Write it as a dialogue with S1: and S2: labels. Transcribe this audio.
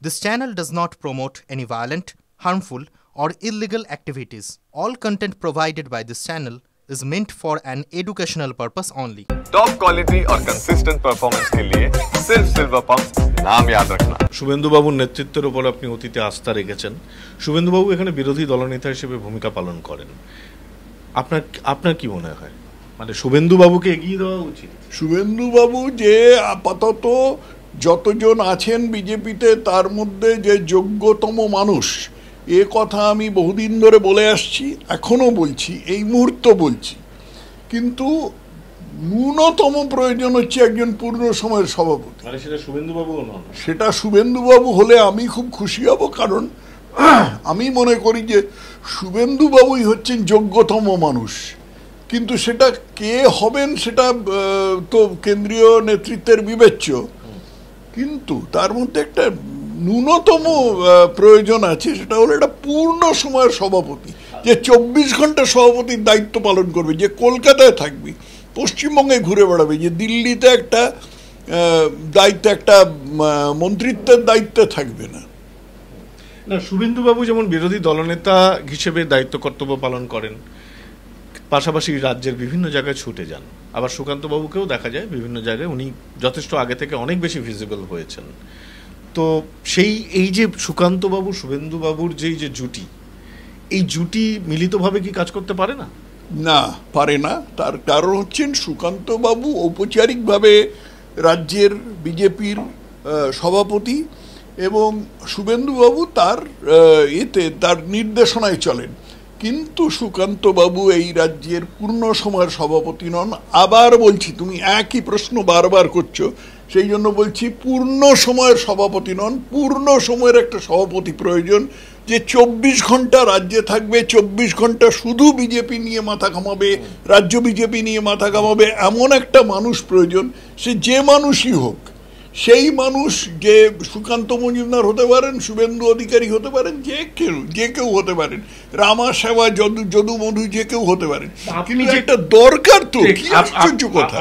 S1: This channel does not promote any violent, harmful, or illegal activities. All content provided by this channel is meant for an educational purpose only.
S2: Top quality और consistent performance के लिए सिर्फ silver pump नाम याद रखना।
S3: শুভেন্দুবাবুর নেতৃত্বের উপর আপনি অতীতে আস্থা রেখেছেন। শুভেন্দুবাবু এখানে বিরোধী দলনেতা হিসেবে ভূমিকা পালন করেন। আপনার কি মনে হয়, মানে শুভেন্দুবাবুকে এগিয়ে দেওয়া উচিত?
S4: শুভেন্দুবাবু যে আপাতত যতজন আছেন বিজেপিতে তার মধ্যে যে যোগ্যতম মানুষ, এ কথা আমি বহুদিন ধরে বলে আসছি, এখনো বলছি, এই মুহূর্তে বলছি। কিন্তু ন্যূনতম প্রয়োজন হচ্ছে একজন পূর্ণ সময়ের সভাপতি।
S3: সেটা শুভেন্দুবাবুও নন।
S4: সেটা শুভেন্দুবাবু হলে আমি খুব খুশি হব, কারণ আমি মনে করি যে শুভেন্দুবাবুই হচ্ছেন যোগ্যতম মানুষ। কিন্তু সেটা কে হবেন সেটা তো কেন্দ্রীয় নেতৃত্বের বিবেচ্য, কিন্তু তার মধ্যে একটা ন্যূনতম প্রয়োজন আছে, সেটা হলো একটা পূর্ণ সময়ের সভাপতি, যে 24 ঘন্টা সভাপতির দায়িত্ব পালন করবে, যে কলকাতায় থাকবে, পশ্চিমবঙ্গে ঘুরে বেড়াবে, যে দিল্লিতে একটা দায়িত্ব, একটা মন্ত্রিত্বের দায়িত্বে থাকবে না।
S3: না, শুভেন্দুবাবু যেমন বিরোধী দলনেতা হিসেবে দায়িত্ব কর্তব্য পালন করেন, পাশাপাশি রাজ্যের বিভিন্ন জায়গায় ছুটে যান। আবার সুকান্তবাবুকেও দেখা যায় বিভিন্ন জায়গায় উনি যথেষ্ট আগে থেকে অনেক বেশি ভিজিবল হয়েছেন। তো এই যে সুকান্তবাবু শুভেন্দুবাবুর যে জুটি, এই জুটি মিলিতভাবে কি কাজ করতে পারে না?
S4: না, পারে না। তার কারণ হচ্ছেন সুকান্তবাবু ঔপচারিকভাবে রাজ্যের বিজেপির সভাপতি, এবং শুভেন্দুবাবু তার তার নির্দেশনায় চলেন। কিন্তু সুকান্তবাবু এই রাজ্যের পূর্ণ সময়ের সভাপতি নন। আবার বলছি, তুমি একই প্রশ্ন বারবার করছো, সেই জন্য বলছি পূর্ণ সময়ের সভাপতি নন। পূর্ণ সময়ের একটা সভাপতি প্রয়োজন, যে 24 ঘন্টা রাজ্যে থাকবে, 24 ঘন্টা শুধু বিজেপি নিয়ে মাথা ঘামাবে, রাজ্য বিজেপি নিয়ে মাথা ঘামাবে, এমন একটা মানুষ প্রয়োজন। সে যে মানুষই হোক, সেই মানুষ, যে সুকান্ত মজুমদার হতে পারেন, শুভেন্দু অধিকারী হতে পারেন, যে কেউ হতে পারেন, রামা সেবা, যদু মধু, যে কেউ হতে পারেন, কিন্তু একটা দরকার। তো কি আশ্চর্য কথা!